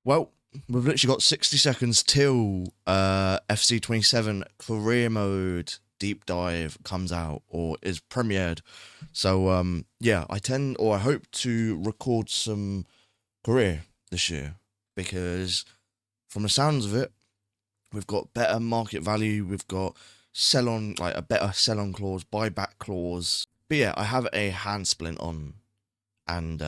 Well, we've literally got 60 seconds till FC27 career mode deep dive comes out or is premiered. So yeah, I hope to record some career this year because from the sounds of it, we've got better market value, we've got a better sell on clause, buyback clause. But yeah, I have a hand splint on, and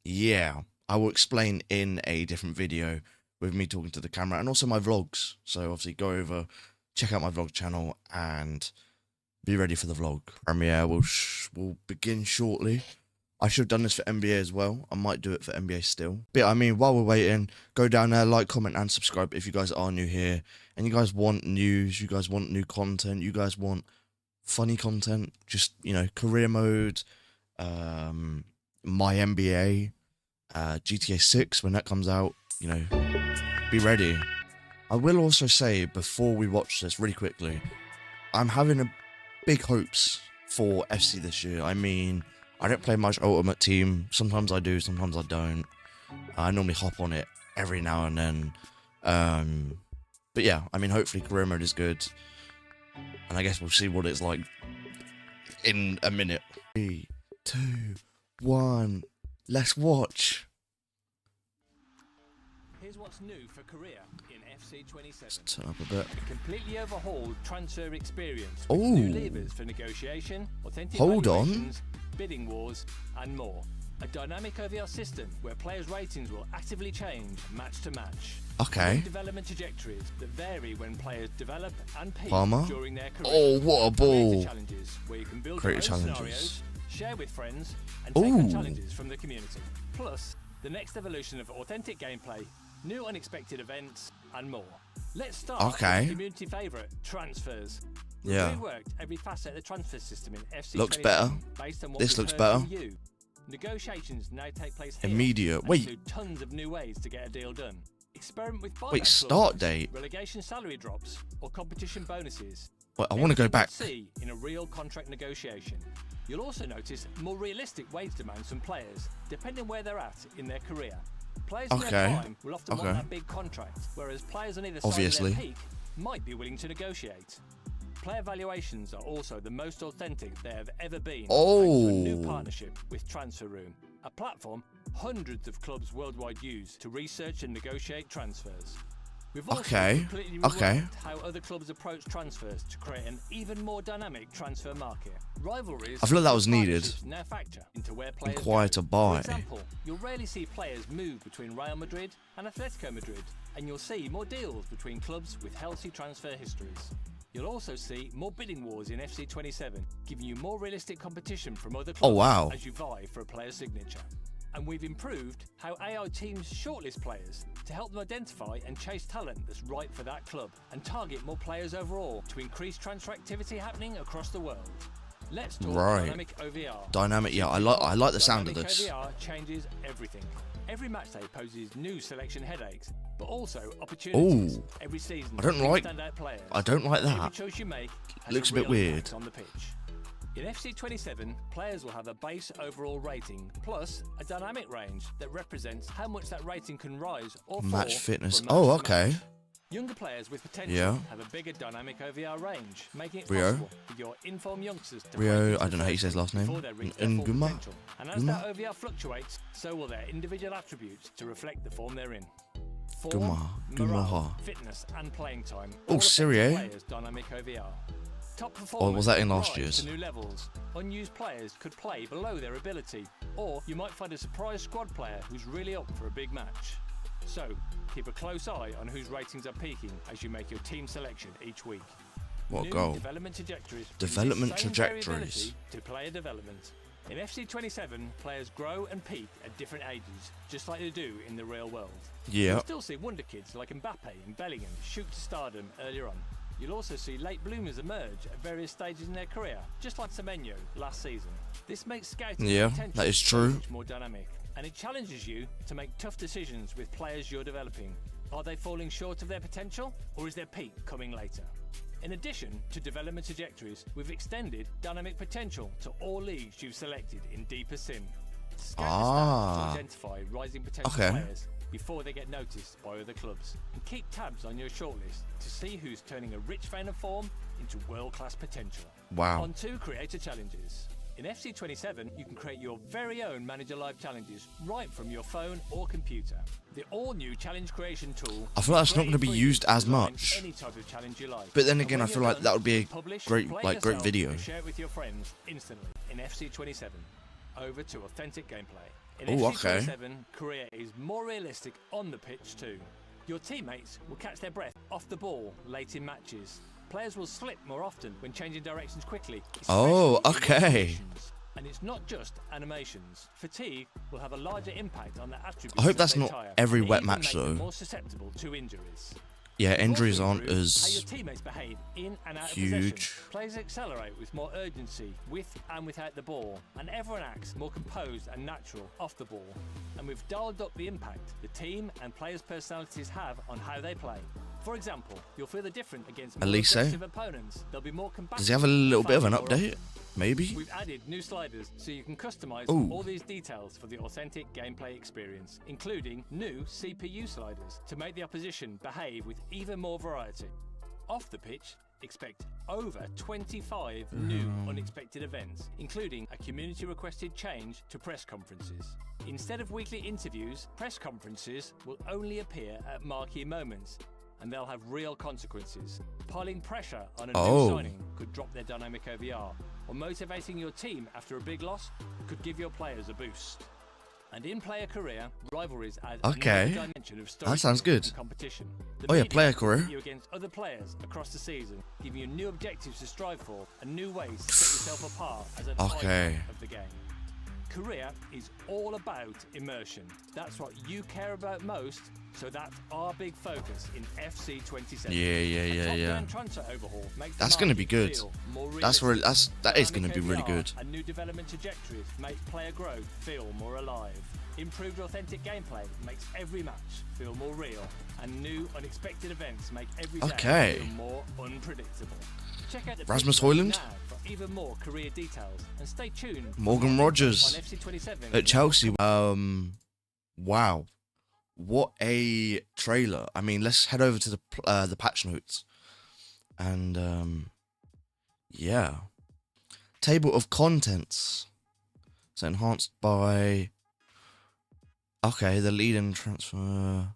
yeah, I will explain in a different video with me talking to the camera and also my vlogs. So obviously go over, check out my vlog channel and be ready for the vlog. Premiere will begin shortly. I should have done this for NBA as well. I might do it for NBA still. But yeah, I mean, while we're waiting, go down there, like, comment, and subscribe if you guys are new here. And you guys want news, you guys want new content, you guys want funny content, just, you know, career mode, my NBA, GTA 6 when that comes out, you know, be ready. I will also say, before we watch this really quickly, I'm having big hopes for FC this year. I mean, I don't play much Ultimate Team. Sometimes I do, sometimes I don't. I normally hop on it every now and then. But yeah, I mean, hopefully career mode is good. And I guess we'll see what it's like in a minute. 3, 2, 1, let's watch. Here's what's new for Korea in FC27. Let's turn up a bit. A completely overhauled transfer experience Oh. with new levers for negotiation, authentic Hold on. valuations, bidding wars, and more. A dynamic OVR system where players' ratings will actively change match to match. Okay. Development trajectories that vary when players develop and peak Palmer. during their career. Oh, what a ball. Creator challenges where you can build Creator your own challenges. scenarios, share with friends, and take on Ooh. challenges from the community. Plus, the next evolution of authentic gameplay, new unexpected events, and more. Let's start Okay. with the community favourite, transfers. We've Yeah. reworked every facet of the transfer system in FC27 Looks better. based on what This we've looks heard better. from you. Negotiations now take place here Immediate. and Wait. include tons of new ways to get a deal done. Experiment with buyback Wait, start clauses, date? relegation salary drops, or competition bonuses. Wait, I want to go Everything back. you'd see in a real contract negotiation. You'll also notice more realistic wage demands from players, depending where they're at in their career. Players in Okay. their prime will often Okay. want that big contract, whereas players on either Obviously. side of their peak might be willing to negotiate. Player valuations are also the most authentic they have ever been, thanks to a new Oh. partnership with Transfer Room, a platform hundreds of clubs worldwide use to research and negotiate transfers. We've also Okay, completely okay. reworked how other clubs approach transfers to create an even more dynamic transfer market. Rivalries I feel like that was and needed. partnerships now factor into where players Inquire go. to buy. For example, you'll rarely see players move between Real Madrid and Atletico Madrid, and you'll see more deals between clubs with healthy transfer histories. You'll also see more bidding wars in FC27, giving you more realistic competition from other clubs wow. as you vie for a player's signature. And we've improved how AI teams shortlist players to help them identify and chase talent that's right for that club and target more players overall to increase transfer activity happening across the world. Let's talk Right. Dynamic OVR. Dynamic, yeah, I like the sound of Dynamic this. OVR changes everything. Every match day poses new selection headaches, but also opportunities. Ooh. Every season, I don't brings like- standout players. I don't like Every that. choice you make has Looks a bit real weird. impact on the pitch. In FC27, players will have a base overall rating plus a dynamic range that represents how much that rating can rise or fall. Match fitness. from match Oh, to okay. match. Younger players with potential Yeah. have a bigger dynamic OVR range, making it Rio. possible for your informed youngsters to Rio, break into I don't know how you say his last name. before they reach their full Nguma? potential. And as Nguma? that OVR fluctuates, so will their individual attributes to reflect the form they're in. Form, Nguma, morale, Nguma. fitness, and playing time. Oh, all affect Serie A? players' dynamic OVR. Top performers was that in last rise year's? to new levels. Unused players could play below their ability, or you might find a surprise squad player who's really up for a big match. So, keep a close eye on whose ratings are peaking as you make your team selection each week. What New goal? development trajectories. bring Development the same trajectories. variability to player development. In FC27, players grow and peak at different ages, just like they do in the real world. Yeah. You'll still see wonder kids like Mbappe and Bellingham shoot to stardom earlier on. You'll also see late bloomers emerge at various stages in their career, just like Semenyo last season. This makes scouting Yeah, potential that is so true. much more dynamic, and it challenges you to make tough decisions with players you're developing. Are they falling short of their potential, or is their peak coming later? In addition to development trajectories, we've extended dynamic potential to all leagues you've selected in Deeper Sim. Scan the stats to Ah. identify rising potential Okay. players before they get noticed by other clubs. And keep tabs on your shortlist to see who's turning a rich vein of form into world-class potential. Wow. On to creator challenges. In FC27, you can create your very own Manager Live challenges right from your phone or computer. The all-new challenge creation tool. I feel like it's not going to be used as much. Any type of challenge you like. But then again, I And when feel you're like that would be a done, publish, great, play like, great yourself, video. and share it with your friends instantly in FC27. Over to authentic gameplay. In Oh, okay. FC27, career is more realistic on the pitch too. Your teammates will catch their breath off the ball late in matches. Players will slip more often when changing directions quickly. Oh, especially in okay. animations. And it's not just animations. Fatigue will have a larger impact on the attributes. I hope that that's they not tire, every and wet even match, make them though. more susceptible to injuries. Yeah, You've injuries also aren't improved how your as teammates behave in and out of huge. possession. Players accelerate with more urgency with and without the ball, and everyone acts more composed and natural off the ball. And we've dialed up the impact the team and players' personalities have on how they play. For example, you'll feel the difference against more Elise? aggressive opponents. They'll be more combative. Does he have a little bit of an fouling more update? often. Maybe? We've added new sliders so you can customize Ooh. all these details for the authentic gameplay experience, including new CPU sliders to make the opposition behave with even more variety. Off the pitch, expect over 25 new unexpected events, including a community requested change to press conferences. Instead of weekly interviews, press conferences will only appear at marquee moments, and they'll have real consequences. Piling pressure on a new signing could drop their dynamic OVR, or motivating your team after a big loss could give your players a boost. And in player career, rivalries add Okay. another dimension of That sounds good. and competition. The Oh yeah, media player will pit career. you against other players across the season, giving you new objectives to strive for and new ways to set yourself apart as an Okay. icon of the game. Career is all about immersion. That's what you care about most, so that's our big focus in FC27. Yeah. Top-down transfer overhaul makes the That's gonna be market good. feel more That realistic. is going to Dynamic be really OVR good. And new development trajectories make player growth feel more alive. Improved authentic gameplay makes every match feel more real, and new unexpected events make every day Okay. feel more unpredictable. Check out the Rasmus picture Højlund? now for even more career details, and stay tuned. for Morgan more Rogers on FC27 at Chelsea. Wow. What a trailer. I mean, let's head over to the patch notes. And yeah. Table of contents. So enhanced by the lead and transfer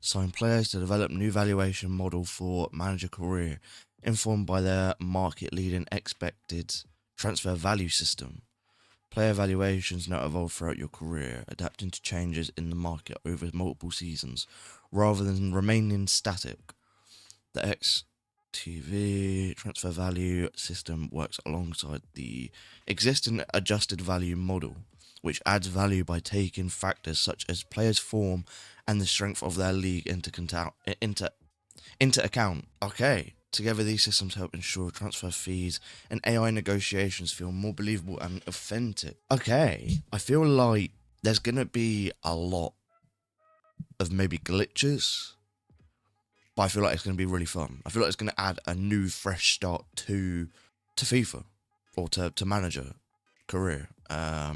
sign players to develop new valuation model for manager career, informed by their market leading expected transfer value system. Player valuations now evolve throughout your career, adapting to changes in the market over multiple seasons, rather than remaining static. The XTV transfer value system works alongside the existing adjusted value model, which adds value by taking factors such as players' form and the strength of their league into account. Okay. Together, these systems help ensure transfer fees and AI negotiations feel more believable and authentic. Okay, I feel like there's going to be a lot of maybe glitches, but I feel like it's going to be really fun. I feel like it's going to add a new, fresh start to FIFA, or to manager career. I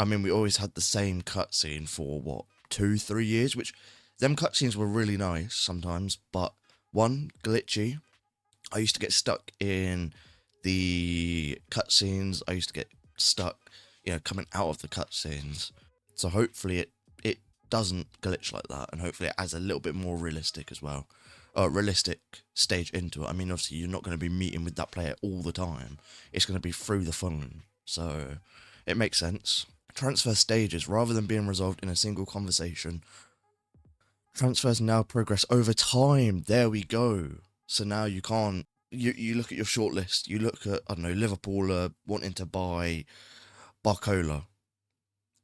mean, we always had the same cutscene for, 2-3 years, which them cutscenes were really nice sometimes, but one, glitchy. I used to get stuck in the cutscenes. I used to get stuck, coming out of the cutscenes. So hopefully it doesn't glitch like that, and hopefully it adds a little bit more realistic as well. Realistic stage into it. I mean, obviously you're not going to be meeting with that player all the time. It's going to be through the phone, so it makes sense. Transfer stages, rather than being resolved in a single conversation, transfers now progress over time. There we go. So now you can't. You look at your shortlist. You look at, I don't know, Liverpool wanting to buy Barcola,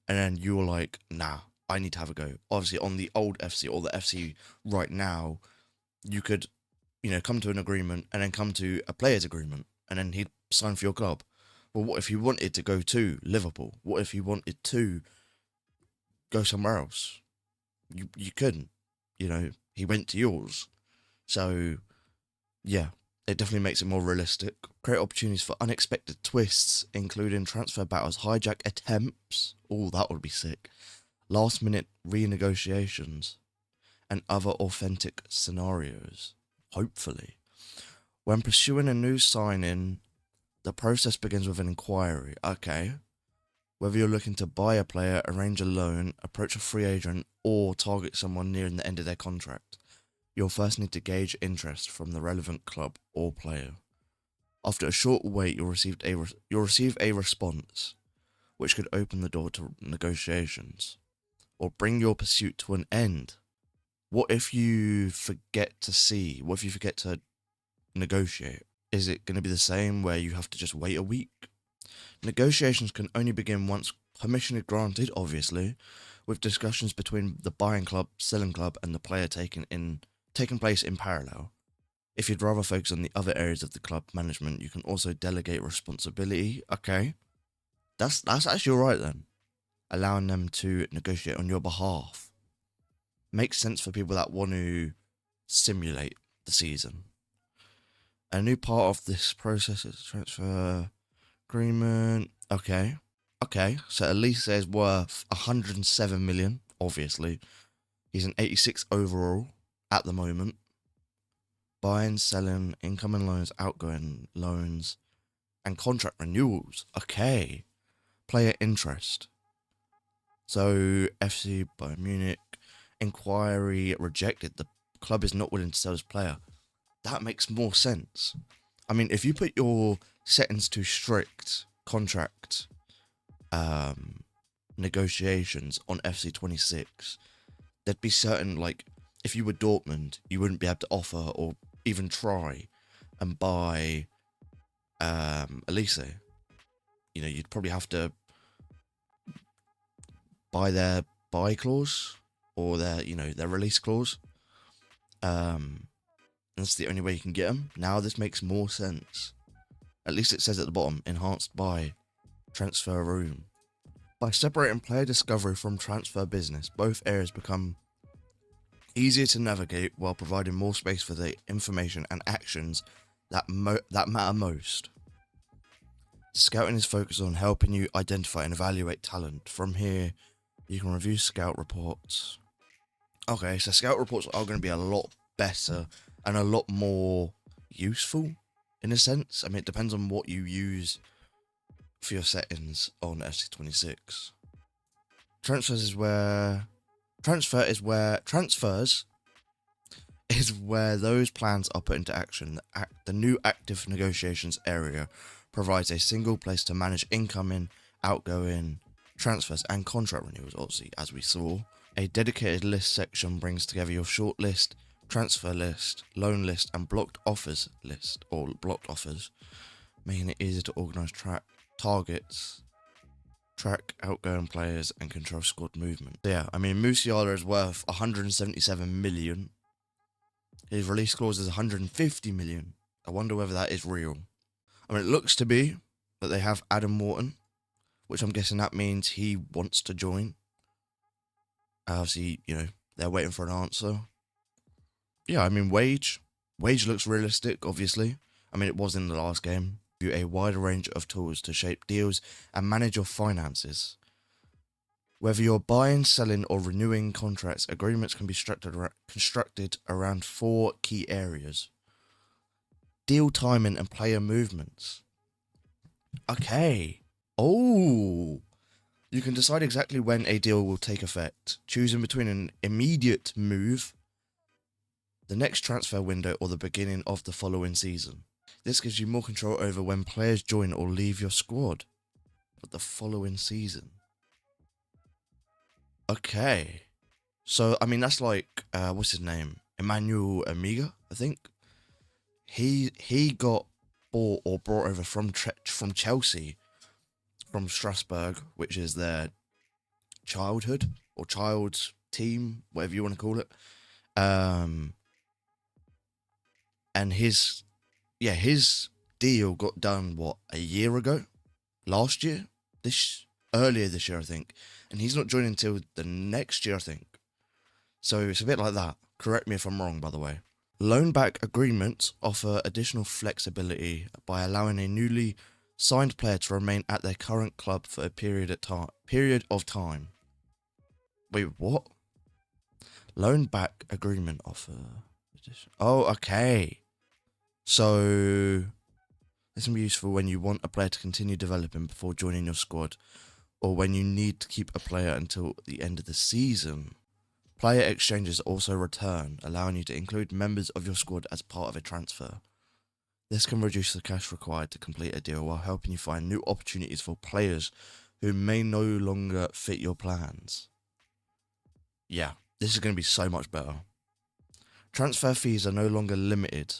and then you're like, nah, I need to have a go. Obviously, on the old FC or the FC right now, you could, come to an agreement and then come to a player's agreement, and then he'd sign for your club. Well, what if he wanted to go to Liverpool? What if he wanted to go somewhere else? You couldn't. He went to yours. So, yeah, it definitely makes it more realistic. Create opportunities for unexpected twists, including transfer battles, hijack attempts. Oh, that would be sick. last-minute renegotiations, and other authentic scenarios. Hopefully. When pursuing a new sign-in, the process begins with an inquiry. Okay. Whether you're looking to buy a player, arrange a loan, approach a free agent, or target someone nearing the end of their contract, you'll first need to gauge interest from the relevant club or player. After a short wait, you'll receive a response, which could open the door to negotiations, or bring your pursuit to an end. What if you forget to negotiate? Is it going to be the same where you have to just wait a week? Negotiations can only begin once permission is granted, obviously, with discussions between the buying club, selling club, and the player taking place in parallel. If you'd rather focus on the other areas of the club management, you can also delegate responsibility. Okay, that's actually alright then. Allowing them to negotiate on your behalf makes sense for people that want to simulate the season. A new part of this process is transfer agreement. Okay. So Elise is worth 107 million. Obviously, he's an 86 overall at the moment. Buying, selling, incoming loans, outgoing loans, and contract renewals. Okay. Player interest. So FC Bayern Munich inquiry rejected. The club is not willing to sell his player. That makes more sense. I mean, if you put your settings to strict contract negotiations on FC26, there'd be certain, like, if you were Dortmund, you wouldn't be able to offer or even try and buy Elise. You know, you'd probably have to buy their buy clause or their release clause. That's the only way you can get them. Now this makes more sense. At least it says at the bottom, enhanced by transfer room. By separating player discovery from transfer business, both areas become easier to navigate while providing more space for the information and actions that matter most. Scouting is focused on helping you identify and evaluate talent. From here, you can review scout reports. Okay, so scout reports are going to be a lot better and a lot more useful in a sense. I mean, it depends on what you use for your settings on FC26. Transfers is where those plans are put into action. The new active negotiations area provides a single place to manage incoming, outgoing, transfers, and contract renewals. Obviously, as we saw, a dedicated list section brings together your short list, transfer list, loan list, and blocked offers list, or blocked offers, making it easier to organise targets, track outgoing players, and control squad movement. So yeah, I mean, Musiala is worth 177 million. His release clause is 150 million. I wonder whether that is real. I mean, it looks to be that they have Adam Morton, which I'm guessing that means he wants to join. Obviously, they're waiting for an answer. Yeah, I mean, wage looks realistic, obviously. I mean, it was in the last game. A wider range of tools to shape deals and manage your finances. Whether you're buying, selling, or renewing contracts, agreements can be constructed around 4 key areas. Deal timing and player movements. Okay. Oh. You can decide exactly when a deal will take effect, choosing between an immediate move, the next transfer window, or the beginning of the following season. This gives you more control over when players join or leave your squad. But the following season. Okay. So, I mean, that's like, what's his name? Emmanuel Amiga, I think. He got bought or brought over from Chelsea, from Strasbourg, which is their childhood or child's team, whatever you want to call it. And his deal got done, a year ago? Last year? Earlier this year, I think. And he's not joining until the next year, I think. So it's a bit like that. Correct me if I'm wrong, by the way. Loan back agreements offer additional flexibility by allowing a newly signed player to remain at their current club for a period of time. Wait, what? Loan back agreement offer. Oh, okay. So this can be useful when you want a player to continue developing before joining your squad, or when you need to keep a player until the end of the season. Player exchanges also return, allowing you to include members of your squad as part of a transfer. This can reduce the cash required to complete a deal while helping you find new opportunities for players who may no longer fit your plans. Yeah, this is going to be so much better. Transfer fees are no longer limited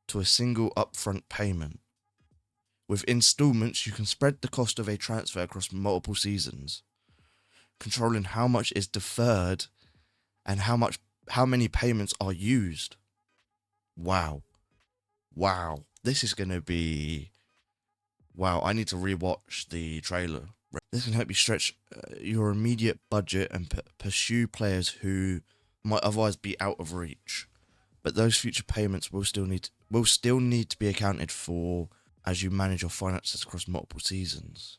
to a single upfront payment. With installments, you can spread the cost of a transfer across multiple seasons, controlling how much is deferred and how many payments are used. Wow. This is going to be... Wow, I need to rewatch the trailer. This can help you stretch your immediate budget and pursue players who might otherwise be out of reach. But those future payments will still need to be accounted for as you manage your finances across multiple seasons.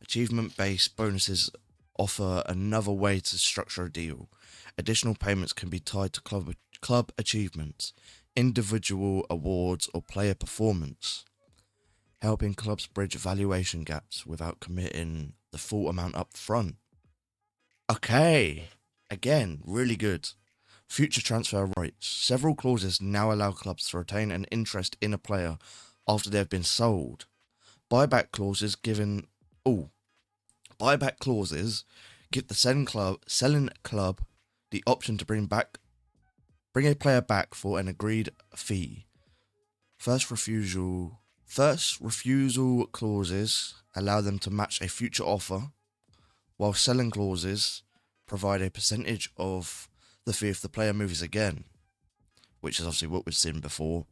Achievement-based bonuses offer another way to structure a deal. Additional payments can be tied to club achievements, individual awards, or player performance, helping clubs bridge valuation gaps without committing the full amount up front. Okay, again, really good. Future transfer rights. Several clauses now allow clubs to retain an interest in a player after they have been sold. Buyback clauses give the selling club the option to bring a player back for an agreed fee. First refusal clauses allow them to match a future offer, while selling clauses provide a percentage of the fee if the player moves again, which is obviously what we've seen before.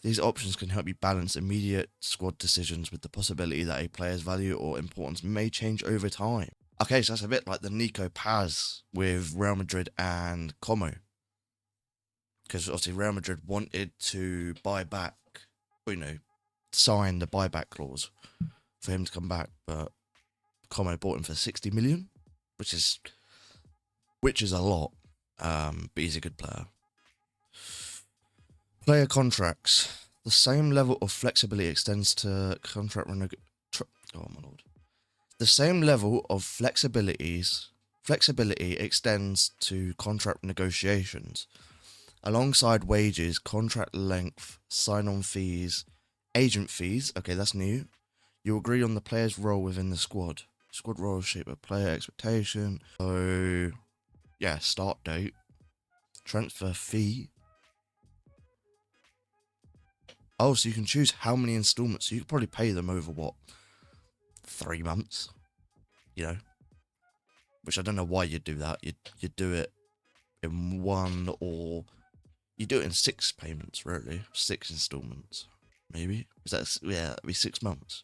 These options can help you balance immediate squad decisions with the possibility that a player's value or importance may change over time. Okay, so that's a bit like the Nico Paz with Real Madrid and Como. Because obviously Real Madrid wanted to buy back, sign the buyback clause for him to come back, but Como bought him for 60 million, which is a lot. But he's a good player. Player contracts. The same level of flexibility extends to contract The same level of flexibility extends to contract negotiations. Alongside wages, contract length, sign-on fees, agent fees. Okay, that's new. You agree on the player's role within the squad. Squad role shape of player expectation. So, yeah, start date. Transfer fee. Oh, so you can choose how many installments. So you could probably pay them over, 3 months? Which I don't know why you'd do that. You'd do it in one, or you do it in 6 payments, really. 6 installments, maybe. That'd be 6 months.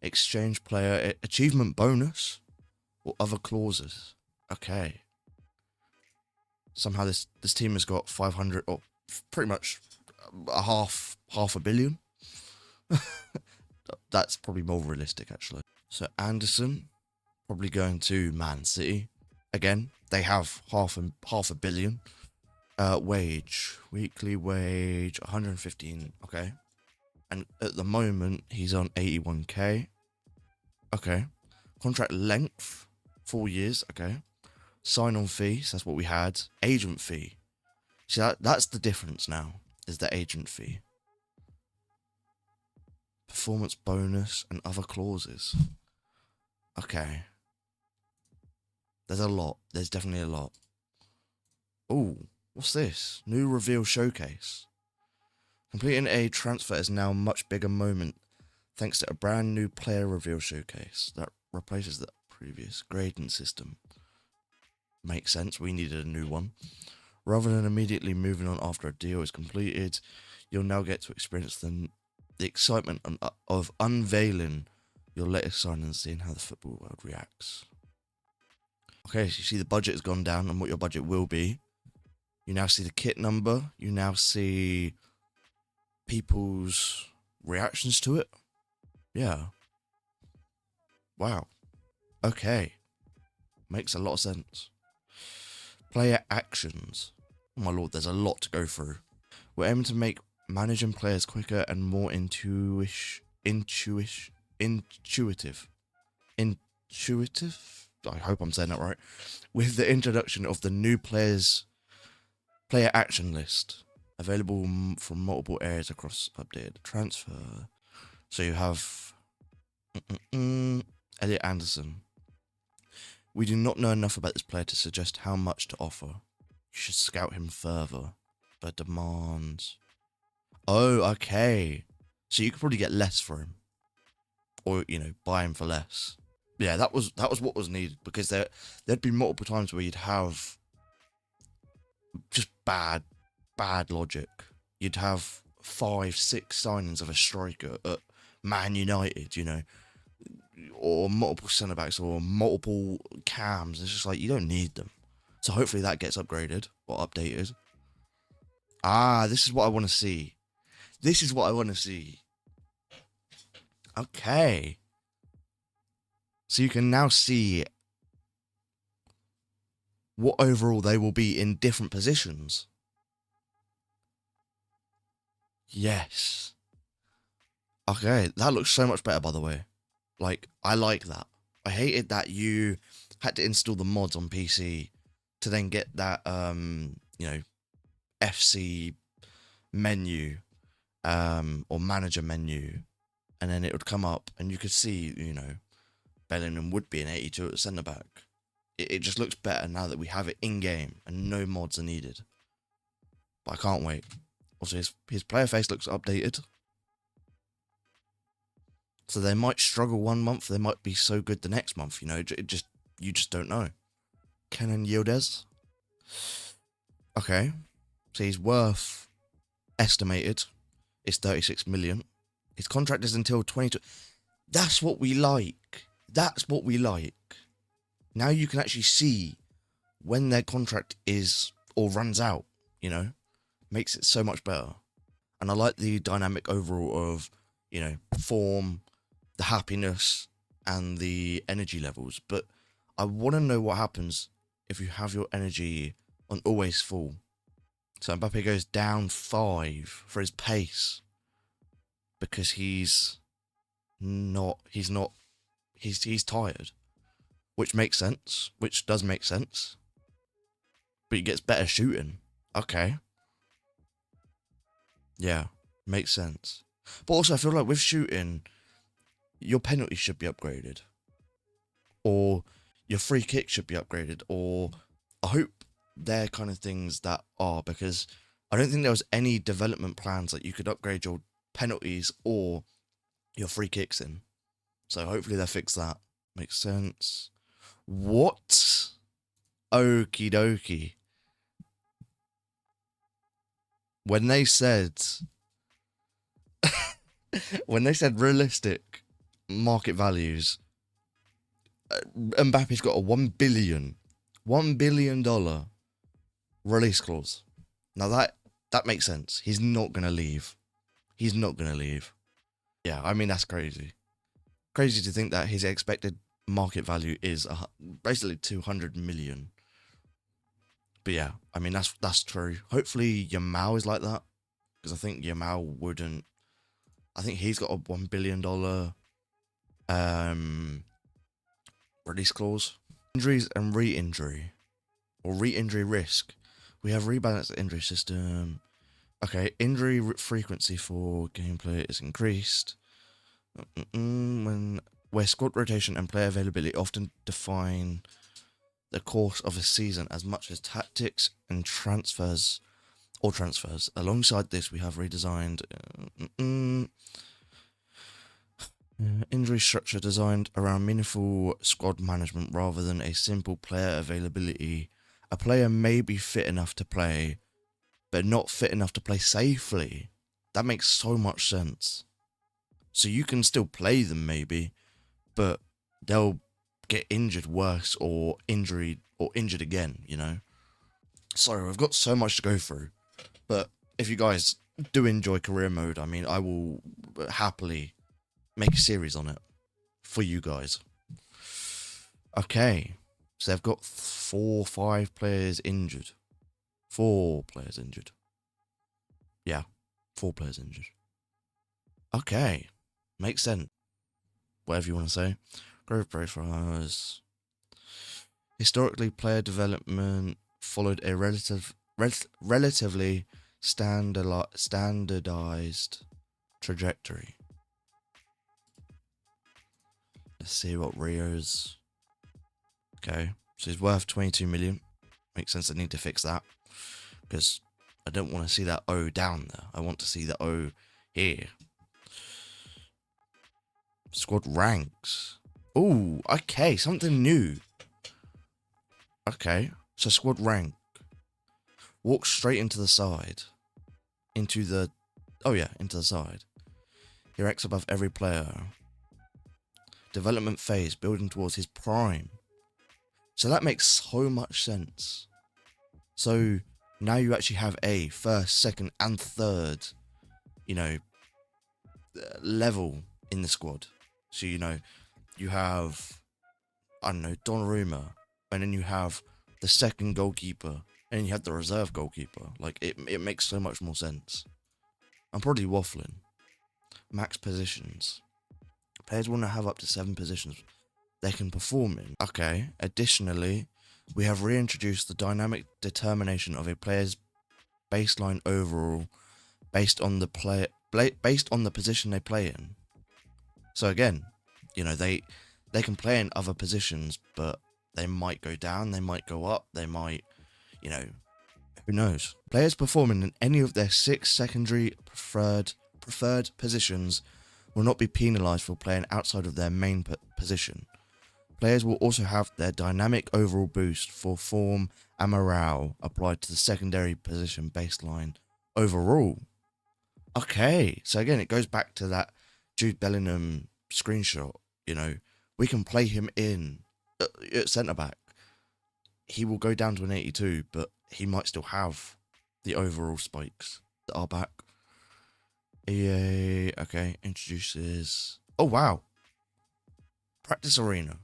Exchange player achievement bonus or other clauses. Okay. Somehow this team has got 500, or pretty much half a billion. That's probably more realistic, actually. So Anderson probably going to Man City again. They have half a billion. Weekly wage 115. Okay, and at the moment he's on 81k. Okay, contract length 4 years. Okay, sign-on fees. That's what we had. Agent fee. See, that's the difference now. Is the agent fee. Performance bonus and other clauses. Okay. There's a lot. There's definitely a lot. Ooh, what's this? New reveal showcase. Completing a transfer is now a much bigger moment thanks to a brand new player reveal showcase that replaces the previous grading system. Makes sense, we needed a new one. Rather than immediately moving on after a deal is completed, you'll now get to experience the excitement of unveiling your latest sign and seeing how the football world reacts. Okay, so you see the budget has gone down and what your budget will be. You now see the kit number. You now see people's reactions to it. Yeah. Wow. Okay. Makes a lot of sense. Player actions. Oh my lord, there's a lot to go through. We're aiming to make managing players quicker and more intuitive. Intuitive? I hope I'm saying that right. With the introduction of the new player action list, available from multiple areas across updated transfer. So you have Elliot Anderson. We do not know enough about this player to suggest how much to offer. You should scout him further. But demands. Oh, okay. So you could probably get less for him, or buy him for less. Yeah, that was what was needed, because there'd be multiple times where you'd have just bad logic. You'd have 5-6 signings of a striker at Man United, or multiple centre backs or multiple cams. It's just like, you don't need them. So hopefully that gets upgraded or updated. This is what I want to see. This is what I want to see. Okay. So you can now see what overall they will be in different positions. Yes. Okay, that looks so much better, by the way. Like, I like that. I hated that you had to install the mods on PC to then get that, FC menu, or manager menu, and then it would come up and you could see, Bellingham would be an 82 at centre back. It just looks better now that we have it in game and no mods are needed. But I can't wait. Also, his player face looks updated. So they might struggle one month, they might be so good the next month. You just don't know. Kenan Yildiz. Okay, so he's worth, estimated, is 36 million. His contract is until 22. That's what we like. That's what we like. Now you can actually see when their contract is or runs out, makes it so much better. And I like the dynamic overall of, form, the happiness, and the energy levels. But I want to know what happens if you have your energy on always full. So Mbappe goes down 5 for his pace because he's tired, which makes sense, which does make sense. But he gets better shooting. Okay. Yeah, makes sense. But also I feel like with shooting, your penalty should be upgraded, or your free kick should be upgraded, or I hope they're kind of things that are, because I don't think there was any development plans that you could upgrade your penalties or your free kicks in. So hopefully they'll fix that. Makes sense. What? Okie dokie. When they said realistic market values, Mbappe's got a $1 billion release clause. Now that makes sense. He's not gonna leave. Yeah, I mean, that's crazy. Crazy to think that his expected market value is basically 200 million. But yeah, I mean, that's true. Hopefully Yamal is like that, because I think Yamal wouldn't. I think he's got a $1 billion release clause. Injuries and re-injury, or re-injury risk. We have rebalanced the injury system. Okay, injury frequency for gameplay is increased. Where squad rotation and player availability often define the course of a season as much as tactics and transfers. Alongside this, we have redesigned injury structure designed around meaningful squad management rather than a simple player availability. A player may be fit enough to play, but not fit enough to play safely. That makes so much sense. So you can still play them maybe, but they'll get injured worse or injured again, Sorry, I've got so much to go through. But if you guys do enjoy career mode, I mean, I will happily make a series on it for you guys. Okay, so they've got 5 players injured. 4 players injured. Yeah, 4 players injured. Okay, makes sense. Whatever you want to say. Growth profiles. Historically, player development followed a relatively standardized trajectory. Let's see what Rio's. Okay, so he's worth 22 million. Makes sense. I need to fix that because I don't want to see that O down there. I want to see the O here. Squad ranks. Oh, okay, something new. Okay, so squad rank. Walk straight into the side. Into the side. He ranks above every player. Development phase, building towards his prime. So that makes so much sense. So now you actually have a first, second, and third, level in the squad. So, you have, Donnarumma, and then you have the second goalkeeper, and then you have the reserve goalkeeper. Like, it makes so much more sense. I'm probably waffling. Max positions. Players want to have up to 7 positions they can perform in. Okay, additionally, we have reintroduced the dynamic determination of a player's baseline overall based on the position they play in. So again, they can play in other positions, but they might go down, they might go up, they might, who knows. Players performing in any of their 6 secondary preferred positions will not be penalised for playing outside of their main position. Players will also have their dynamic overall boost for form and morale applied to the secondary position baseline overall. Okay, so again, it goes back to that Jude Bellingham screenshot. We can play him in at centre-back. He will go down to an 82, but he might still have the overall spikes that are back. EA, okay, introduces... Oh, wow. Practice arena.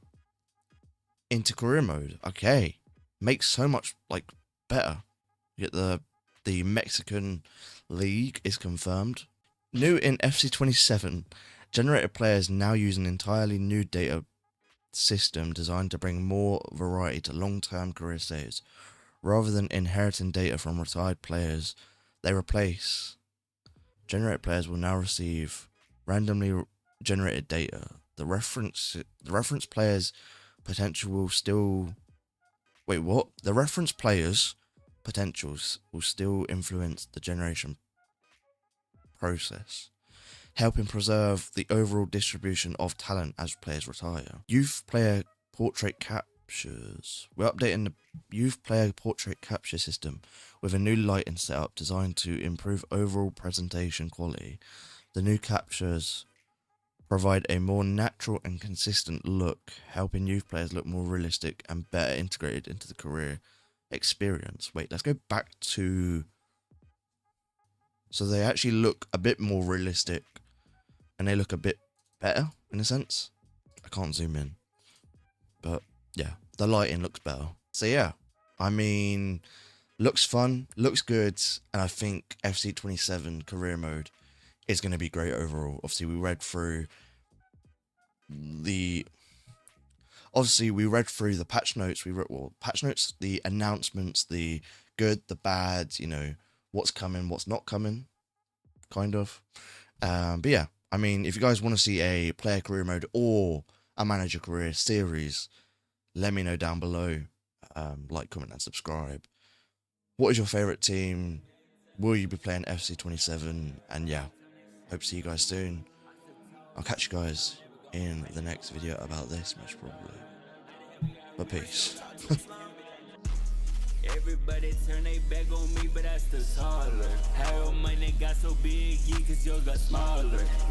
Into career mode. Okay. Makes so much, better. You get the Mexican League is confirmed. New in FC27, generated players now use an entirely new data system designed to bring more variety to long-term career saves. Rather than inheriting data from retired players, they replace. Generated players will now receive randomly generated data. The reference players' potential will still... Wait, what? The reference players' potentials will still influence the generation process, helping preserve the overall distribution of talent as players retire. Youth player portrait captures. We're updating the youth player portrait capture system with a new lighting setup designed to improve overall presentation quality. The new captures provide a more natural and consistent look, helping youth players look more realistic and better integrated into the career experience. Wait, let's go back to... So they actually look a bit more realistic and they look a bit better in a sense. I can't zoom in, but yeah, the lighting looks better. So yeah, looks fun, looks good, and I think FC27 career mode is going to be great overall. Obviously, we read through the patch notes. Patch notes, the announcements, the good, the bad, what's coming, what's not coming, kind of. But yeah, if you guys want to see a player career mode or a manager career series, let me know down below. Like, comment, and subscribe. What is your favorite team? Will you be playing FC27? And yeah, hope to see you guys soon. I'll catch you guys in the next video about this, most probably. But peace. Everybody turn they back on me, but I still taller. How my nigga got so big, yeah, cause yours got smaller.